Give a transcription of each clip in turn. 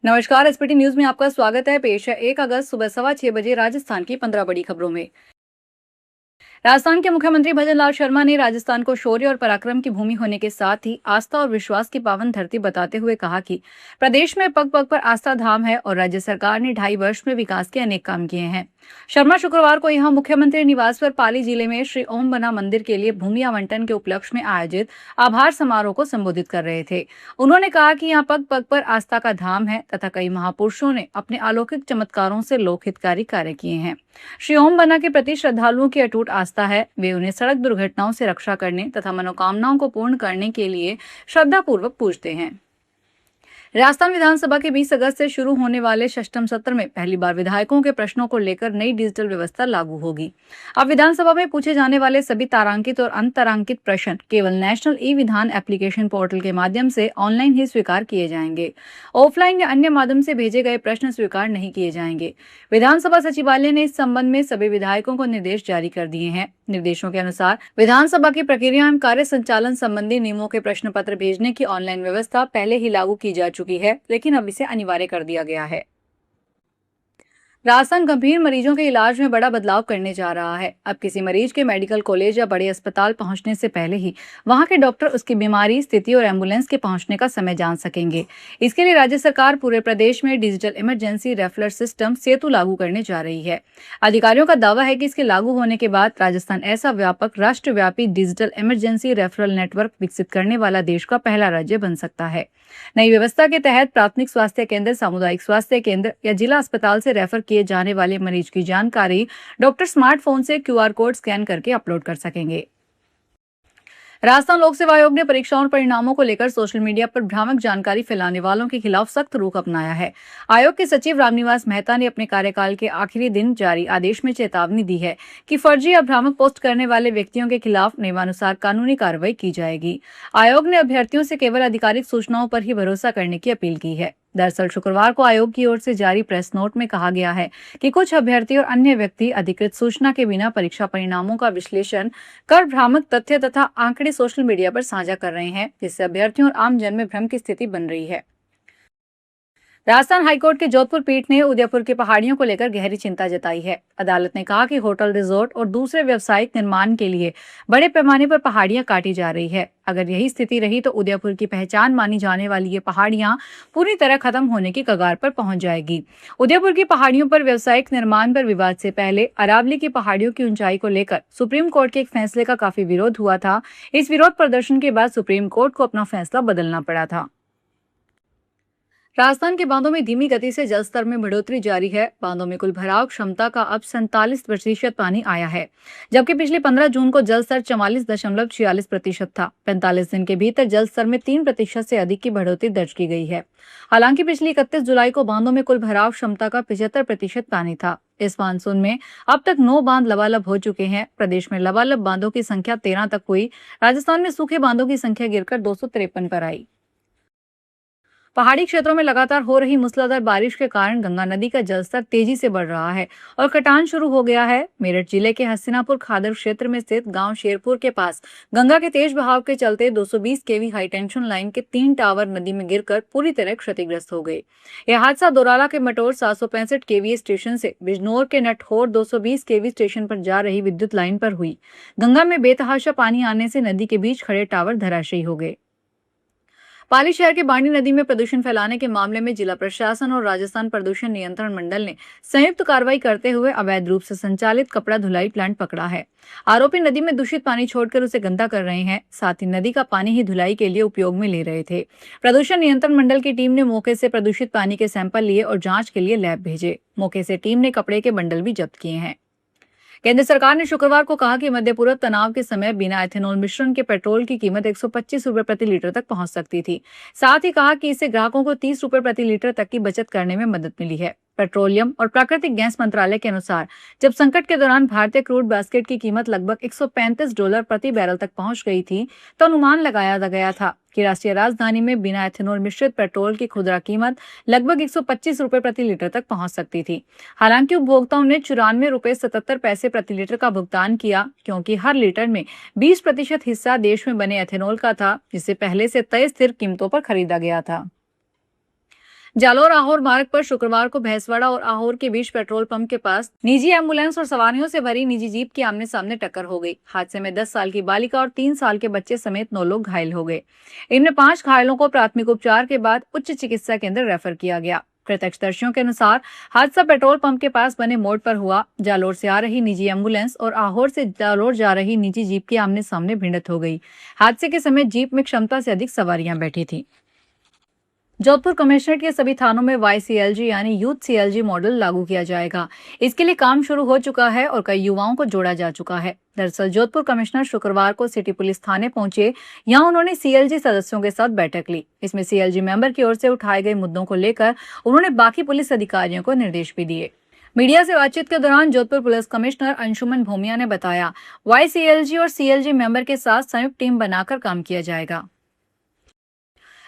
नमस्कार। SPT news में आपका स्वागत है। पेश है 1 अगस्त सुबह 6:15 राजस्थान की 15 बड़ी खबरों में। राजस्थान के मुख्यमंत्री भजनलाल शर्मा ने राजस्थान को शौर्य और पराक्रम की भूमि होने के साथ ही आस्था और विश्वास की पावन धरती बताते हुए कहा कि प्रदेश में पग पग पर आस्था धाम है और राज्य सरकार ने 2.5 वर्ष में विकास के अनेक काम किए हैं। शर्मा शुक्रवार को यहां मुख्यमंत्री निवास पर पाली जिले में श्री ओम बना मंदिर के लिए भूमि आवंटन के उपलक्ष्य में आयोजित आभार समारोह को संबोधित कर रहे थे। उन्होंने कहा कि यहाँ पग पग पर आस्था का धाम है तथा कई महापुरुषों ने अपने अलौकिक चमत्कारों से लोकहितकारी कार्य किए हैं। श्री ओम बना के प्रति श्रद्धालुओं की अटूट आस्था है। वे उन्हें सड़क दुर्घटनाओं से रक्षा करने तथा मनोकामनाओं को पूर्ण करने के लिए श्रद्धापूर्वक पूजते हैं। राजस्थान विधानसभा के 20 अगस्त से शुरू होने वाले षष्ठम सत्र में पहली बार विधायकों के प्रश्नों को लेकर नई डिजिटल व्यवस्था लागू होगी। अब विधानसभा में पूछे जाने वाले सभी तारांकित और अंतरांकित प्रश्न केवल नेशनल ई विधान एप्लीकेशन पोर्टल के माध्यम से ऑनलाइन ही स्वीकार किए जाएंगे। ऑफलाइन या अन्य माध्यम से भेजे गए प्रश्न स्वीकार नहीं किए जाएंगे। विधानसभा सचिवालय ने इस संबंध में सभी विधायकों को निर्देश जारी कर दिए हैं। निर्देशों के अनुसार विधानसभा की प्रक्रिया एवं कार्य संचालन संबंधी नियमों के प्रश्न पत्र भेजने की ऑनलाइन व्यवस्था पहले ही लागू की जा चुकी है, लेकिन अब इसे अनिवार्य कर दिया गया है। राजस्थान गंभीर मरीजों के इलाज में बड़ा बदलाव करने जा रहा है। अब किसी मरीज के मेडिकल कॉलेज या बड़े अस्पताल पहुंचने से पहले ही वहां के डॉक्टर उसकी बीमारी, स्थिति और एम्बुलेंस के पहुंचने का समय जान सकेंगे। इसके लिए राज्य सरकार पूरे प्रदेश में डिजिटल इमरजेंसी रेफरल सिस्टम सेतु लागू करने जा रही है। अधिकारियों का दावा है कि इसके लागू होने के बाद राजस्थान ऐसा व्यापक राष्ट्रव्यापी डिजिटल इमरजेंसी रेफरल नेटवर्क विकसित करने वाला देश का पहला राज्य बन सकता है। नई व्यवस्था के तहत प्राथमिक स्वास्थ्य केंद्र, सामुदायिक स्वास्थ्य केंद्र या जिला अस्पताल से रेफर किए जाने वाले मरीज की जानकारी डॉक्टर स्मार्टफोन से क्यूआर कोड स्कैन करके अपलोड कर सकेंगे। राजस्थान लोक सेवा आयोग ने परीक्षाओं और परिणामों को लेकर सोशल मीडिया पर भ्रामक जानकारी फैलाने वालों के खिलाफ सख्त रुख अपनाया है। आयोग के सचिव रामनिवास मेहता ने अपने कार्यकाल के आखिरी दिन जारी आदेश में चेतावनी दी है कि फर्जी या भ्रामक पोस्ट करने वाले व्यक्तियों के खिलाफ नियमानुसार कानूनी कार्रवाई की जाएगी। आयोग ने अभ्यर्थियों से केवल आधिकारिक सूचनाओं पर ही भरोसा करने की अपील की है। दरअसल शुक्रवार को आयोग की ओर से जारी प्रेस नोट में कहा गया है कि कुछ अभ्यर्थी और अन्य व्यक्ति अधिकृत सूचना के बिना परीक्षा परिणामों का विश्लेषण कर भ्रामक तथ्य तथा आंकड़े सोशल मीडिया पर साझा कर रहे हैं, जिससे अभ्यर्थियों और आम जन में भ्रम की स्थिति बन रही है। राजस्थान हाईकोर्ट के जोधपुर पीठ ने उदयपुर की पहाड़ियों को लेकर गहरी चिंता जताई है। अदालत ने कहा कि होटल, रिजॉर्ट और दूसरे व्यावसायिक निर्माण के लिए बड़े पैमाने पर पहाड़ियां काटी जा रही है। अगर यही स्थिति रही तो उदयपुर की पहचान मानी जाने वाली ये पहाड़ियां पूरी तरह खत्म होने की कगार पर पहुंच जाएगी। उदयपुर की पहाड़ियों पर व्यावसायिक निर्माण पर विवाद से पहले अरावली की पहाड़ियों की ऊंचाई को लेकर सुप्रीम कोर्ट के एक फैसले का काफी विरोध हुआ था। इस विरोध प्रदर्शन के बाद सुप्रीम कोर्ट को अपना फैसला बदलना पड़ा था। राजस्थान के बांधों में धीमी गति से जलस्तर में बढ़ोतरी जारी है। बांधों में कुल भराव क्षमता का अब 47% पानी आया है, जबकि पिछले 15 जून को जलस्तर 44.46% था। 45 दिन के भीतर जलस्तर में 3% से अधिक की बढ़ोतरी दर्ज की गई है। हालांकि पिछली 31 जुलाई को बांधों में कुल भराव क्षमता का 75% पानी था। इस मानसून में अब तक 9 बांध लबालब हो चुके हैं। प्रदेश में लबालब बांधों की संख्या 13 तक हुई। राजस्थान में सूखे बांधों की संख्या गिरकर 253 पर आई। पहाड़ी क्षेत्रों में लगातार हो रही मूसलाधार बारिश के कारण गंगा नदी का जलस्तर तेजी से बढ़ रहा है और कटान शुरू हो गया है। मेरठ जिले के हस्तिनापुर खादर क्षेत्र में स्थित गांव शेरपुर के पास गंगा के तेज बहाव के चलते 220 केवी हाई टेंशन लाइन के 3 टावर नदी में गिरकर पूरी तरह क्षतिग्रस्त हो गए। यह हादसा दोराला के मटोर 765 केवी स्टेशन से बिजनौर के नटहोर 220 केवी स्टेशन पर जा रही विद्युत लाइन पर हुई। गंगा में बेतहाशा पानी आने से नदी के बीच खड़े टावर धराशायी हो गए। पाली शहर के बांडी नदी में प्रदूषण फैलाने के मामले में जिला प्रशासन और राजस्थान प्रदूषण नियंत्रण मंडल ने संयुक्त कार्रवाई करते हुए अवैध रूप से संचालित कपड़ा धुलाई प्लांट पकड़ा है। आरोपी नदी में दूषित पानी छोड़कर उसे गंदा कर रहे हैं, साथ ही नदी का पानी ही धुलाई के लिए उपयोग में ले रहे थे। प्रदूषण नियंत्रण मंडल की टीम ने मौके से प्रदूषित पानी के सैंपल लिए और जांच के लिए लैब भेजे। मौके से टीम ने कपड़े के बंडल भी जब्त किए हैं। केंद्र सरकार ने शुक्रवार को कहा कि मध्य पूर्व तनाव के समय बिना एथेनॉल मिश्रण के पेट्रोल की कीमत 125 रुपए प्रति लीटर तक पहुंच सकती थी। साथ ही कहा कि इससे ग्राहकों को 30 रुपए प्रति लीटर तक की बचत करने में मदद मिली है। पेट्रोलियम और प्राकृतिक गैस मंत्रालय के अनुसार जब संकट के दौरान भारतीय क्रूड बास्केट की कीमत लगभग $135 प्रति बैरल तक पहुंच गई थी, तो अनुमान लगाया गया था कि राष्ट्रीय राजधानी में बिना एथेनॉल मिश्रित पेट्रोल की खुदरा कीमत लगभग 125 रुपए प्रति लीटर तक पहुंच सकती थी। हालांकि उपभोक्ताओं ने 94 रुपए 77 पैसे प्रति लीटर का भुगतान किया, क्योंकि हर लीटर में 20% हिस्सा देश में बने एथेनॉल का था, जिसे पहले से तय स्थिर कीमतों पर खरीदा गया था। जालोर आहोर मार्ग पर शुक्रवार को भैंसवाड़ा और आहोर के बीच पेट्रोल पंप के पास निजी एम्बुलेंस और सवारियों से भरी निजी जीप की आमने सामने टक्कर हो गई। हादसे में 10 साल की बालिका और 3 साल के बच्चे समेत 9 लोग घायल हो गए। इनमें 5 घायलों को प्राथमिक उपचार के बाद उच्च चिकित्सा केंद्र रेफर किया गया। प्रत्यक्षदर्शियों के अनुसार हादसा पेट्रोल पंप के पास बने मोड़ पर हुआ। जालोर से आ रही निजी एम्बुलेंस और आहोर से जालोर जा रही निजी जीप की आमने सामने भिड़ंत हो गई। हादसे के समय जीप में क्षमता से अधिक सवारियां बैठी थी। जोधपुर कमिश्नरेट के सभी थानों में YCLG यानी यूथ CLG मॉडल लागू किया जाएगा। इसके लिए काम शुरू हो चुका है और कई युवाओं को जोड़ा जा चुका है। दरअसल जोधपुर कमिश्नर शुक्रवार को सिटी पुलिस थाने पहुंचे। यहां उन्होंने CLG सदस्यों के साथ बैठक ली। इसमें CLG मेंबर की ओर से उठाए गए मुद्दों को लेकर उन्होंने बाकी पुलिस अधिकारियों को निर्देश भी दिए। मीडिया से बातचीत के दौरान जोधपुर पुलिस कमिश्नर अंशुमन भूमिया ने बताया, YCLG और CLG मेंबर के साथ संयुक्त टीम बनाकर काम किया जाएगा।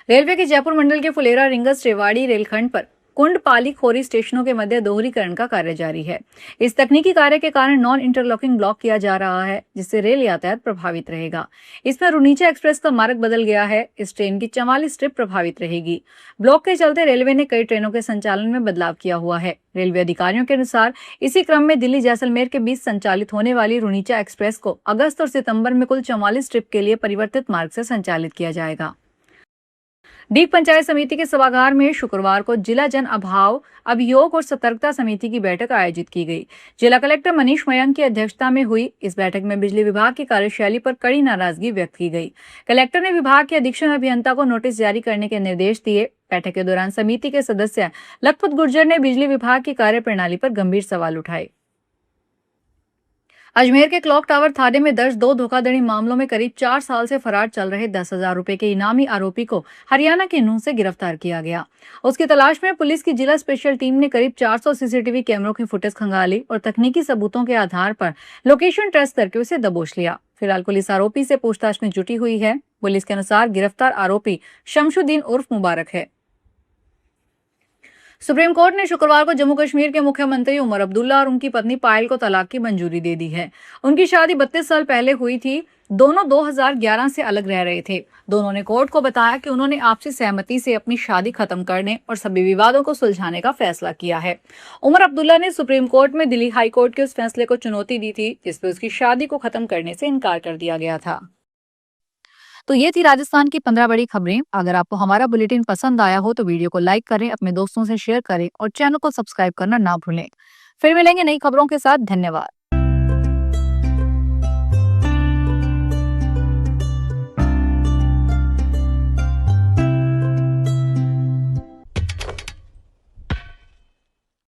रेलवे के जयपुर मंडल के फुलेरा रिंगस रेवाड़ी रेलखंड पर कुंड पाली खोरी स्टेशनों के मध्य दोहरीकरण का कार्य जारी है। इस तकनीकी कार्य के कारण नॉन इंटरलॉकिंग ब्लॉक किया जा रहा है, जिससे रेल यातायात प्रभावित रहेगा। इसमें रुनीचा एक्सप्रेस का मार्ग बदल गया है। इस ट्रेन की 44 ट्रिप प्रभावित रहेगी। ब्लॉक के चलते रेलवे ने कई ट्रेनों के संचालन में बदलाव किया हुआ है। रेलवे अधिकारियों के अनुसार इसी क्रम में दिल्ली जैसलमेर के बीच संचालित होने वाली रुनीचा एक्सप्रेस को अगस्त और सितंबर में कुल 44 ट्रिप के लिए परिवर्तित मार्ग से संचालित किया जाएगा। डीग पंचायत समिति के सभागार में शुक्रवार को जिला जन अभाव अभियोग और सतर्कता समिति की बैठक आयोजित की गई। जिला कलेक्टर मनीष मयंक की अध्यक्षता में हुई इस बैठक में बिजली विभाग की कार्यशैली पर कड़ी नाराजगी व्यक्त की गई। कलेक्टर ने विभाग के अधीक्षण अभियंता को नोटिस जारी करने के निर्देश दिए। बैठक के दौरान समिति के सदस्य लखपत गुर्जर ने बिजली विभाग की कार्यप्रणाली पर गंभीर सवाल उठाए। अजमेर के क्लॉक टावर थाने में दर्ज 2 धोखाधड़ी मामलों में करीब 4 साल से फरार चल रहे 10,000 रुपए के इनामी आरोपी को हरियाणा के नूंह से गिरफ्तार किया गया। उसकी तलाश में पुलिस की जिला स्पेशल टीम ने करीब 400 CCTV कैमरों की फुटेज खंगाली और तकनीकी सबूतों के आधार पर लोकेशन ट्रेस करके उसे दबोच लिया। फिलहाल पुलिस आरोपी से पूछताछ में जुटी हुई है। पुलिस के अनुसार गिरफ्तार आरोपी शमशुद्दीन उर्फ मुबारक है। सुप्रीम कोर्ट ने शुक्रवार को जम्मू कश्मीर के मुख्यमंत्री उमर अब्दुल्ला और उनकी पत्नी पायल को तलाक की मंजूरी दे दी है। उनकी शादी 32 साल पहले हुई थी। दोनों 2011 से अलग रह रहे थे। दोनों ने कोर्ट को बताया कि उन्होंने आपसी सहमति से अपनी शादी खत्म करने और सभी विवादों को सुलझाने का फैसला किया है। उमर अब्दुल्ला ने सुप्रीम कोर्ट में दिल्ली हाई कोर्ट के उस फैसले को चुनौती दी थी जिसमें उसकी शादी को खत्म करने से इनकार कर दिया गया था। तो ये थी राजस्थान की 15 बड़ी खबरें। अगर आपको हमारा बुलेटिन पसंद आया हो तो वीडियो को लाइक करें, अपने दोस्तों से शेयर करें और चैनल को सब्सक्राइब करना ना भूलें। फिर मिलेंगे नई खबरों के साथ। धन्यवाद।